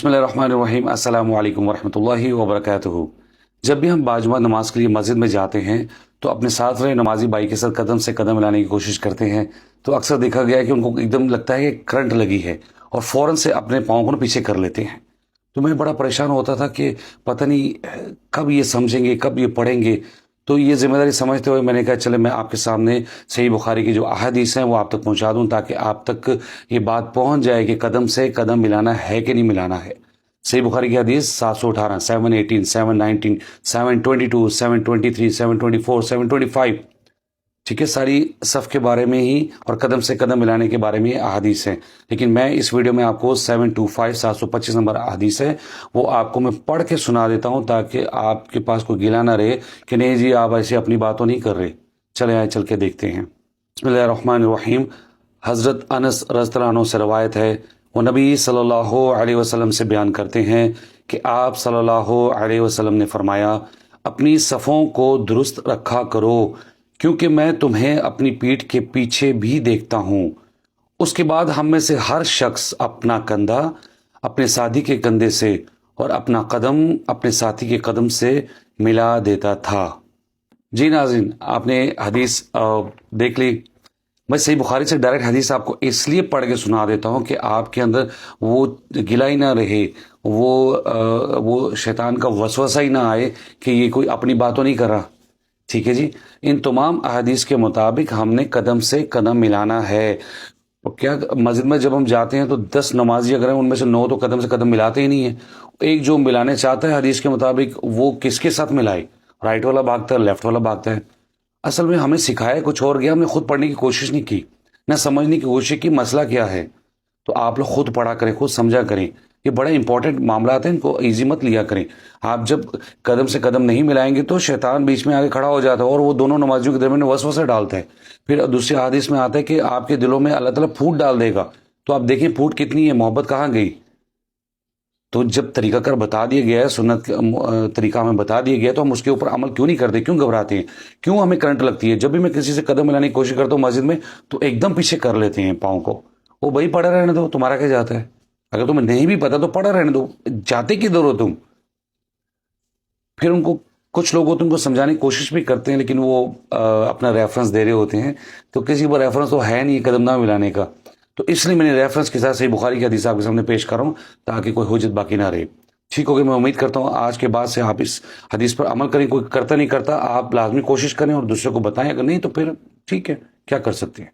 بسم اللہ الرحمن الرحیم۔ السلام علیکم ورحمۃ اللہ وبرکاتہ۔ جب بھی ہم باجماعت نماز کے لیے مسجد میں جاتے ہیں تو اپنے ساتھ رہے نمازی بھائی کے ساتھ قدم سے قدم ملانے کی کوشش کرتے ہیں، تو اکثر دیکھا گیا ہے کہ ان کو ایک دم لگتا ہے کہ کرنٹ لگی ہے اور فوراً سے اپنے پاؤں کو پیچھے کر لیتے ہیں۔ تو میں بڑا پریشان ہوتا تھا کہ پتہ نہیں کب یہ سمجھیں گے، کب یہ پڑھیں گے۔ تو یہ ذمہ داری سمجھتے ہوئے میں نے کہا چلے میں آپ کے سامنے صحیح بخاری کی جو احادیث ہیں وہ آپ تک پہنچا دوں، تاکہ آپ تک یہ بات پہنچ جائے کہ قدم سے قدم ملانا ہے کہ نہیں ملانا ہے۔ صحیح بخاری کی حدیث 718، 718، 719، 722، 723، 724، 725، ٹھیک ہے، ساری صف کے بارے میں ہی اور قدم سے قدم ملانے کے بارے میں احادیث ہیں، لیکن میں اس ویڈیو میں آپ کو 725، 725 نمبر احادیث ہے وہ آپ کو میں پڑھ کے سنا دیتا ہوں، تاکہ آپ کے پاس کوئی گلہ نہ رہے کہ نہیں جی آپ ایسے اپنی باتوں نہیں کر رہے۔ چلے آئے چل کے دیکھتے ہیں۔ بسم اللہ الرحمن الرحیم۔ حضرت انس رضی اللہ عنہ سے روایت ہے، وہ نبی صلی اللہ علیہ وسلم سے بیان کرتے ہیں کہ آپ صلی اللہ علیہ وسلم نے فرمایا، اپنی صفوں کو درست رکھا کرو، کیونکہ میں تمہیں اپنی پیٹھ کے پیچھے بھی دیکھتا ہوں۔ اس کے بعد ہم میں سے ہر شخص اپنا کندھا اپنے ساتھی کے کندھے سے اور اپنا قدم اپنے ساتھی کے قدم سے ملا دیتا تھا۔ جی ناظرین، آپ نے حدیث دیکھ لی۔ میں صحیح بخاری سے ڈائریکٹ حدیث آپ کو اس لیے پڑھ کے سنا دیتا ہوں کہ آپ کے اندر وہ گلہ ہی نہ رہے، وہ شیطان کا وسوسہ ہی نہ آئے کہ یہ کوئی اپنی باتوں نہیں کر رہا۔ ٹھیک ہے جی، ان تمام احادیث کے مطابق ہم نے قدم سے قدم ملانا ہے۔ کیا مسجد میں جب ہم جاتے ہیں تو 10 نمازی اگر ہیں ان میں سے 9 تو قدم سے قدم ملاتے ہی نہیں ہیں۔ ایک جو ملانے چاہتا ہے حدیث کے مطابق وہ کس کے ساتھ ملائے؟ رائٹ والا بھاگتا ہے، لیفٹ والا بھاگتا ہے۔ اصل میں ہمیں سکھایا کچھ اور گیا، ہم نے خود پڑھنے کی کوشش نہیں کی، نہ سمجھنے کی کوشش کی مسئلہ کیا ہے۔ تو آپ لوگ خود پڑھا کریں، خود سمجھا کریں، یہ بڑے امپورٹنٹ معاملات ہیں، ان کو ایزی مت لیا کریں۔ آپ جب قدم سے قدم نہیں ملائیں گے تو شیطان بیچ میں آگے کھڑا ہو جاتا ہے اور وہ دونوں نمازیوں کے درمیان وسوسے ڈالتا ہے۔ پھر دوسری حدیث میں آتا ہے کہ آپ کے دلوں میں اللہ تعالیٰ پھوٹ ڈال دے گا۔ تو آپ دیکھیں پھوٹ کتنی ہے، محبت کہاں گئی۔ تو جب طریقہ کار بتا دیا گیا ہے، سنت طریقہ ہمیں بتا دیا گیا، تو ہم اس کے اوپر عمل کیوں نہیں کرتے، کیوں گھبراتے ہیں، کیوں ہمیں کرنٹ لگتی ہے؟ جب بھی میں کسی سے قدم ملانے کی کوشش کرتا ہوں مسجد میں تو ایک دم پیچھے کر لیتے ہیں پاؤں کو۔ وہ بھائی پڑھا رہنے دو، تمہارا کیا جاتا ہے؟ اگر تمہیں نہیں بھی پتا تو پڑھا رہنے دو، جاتے کدھر ہو تم؟ پھر ان کو کچھ لوگ ہوتے ہیں ان کو سمجھانے کی کوشش بھی کرتے ہیں، لیکن وہ اپنا ریفرنس دے رہے ہوتے ہیں، تو کسی پر ریفرنس تو ہے نہیں قدم نہ ملانے کا۔ تو اس لیے میں نے ریفرنس کے ساتھ صحیح بخاری کی حدیث آپ کے سامنے پیش کر رہا ہوں، تاکہ کوئی حجت باقی نہ رہے۔ ٹھیک ہو گیا، میں امید کرتا ہوں آج کے بعد سے آپ اس حدیث پر عمل کریں۔ کوئی کرتا نہیں کرتا، آپ لازمی کوشش کریں اور دوسرے کو بتائیں، اگر نہیں تو پھر ٹھیک ہے، کیا کر سکتے ہیں۔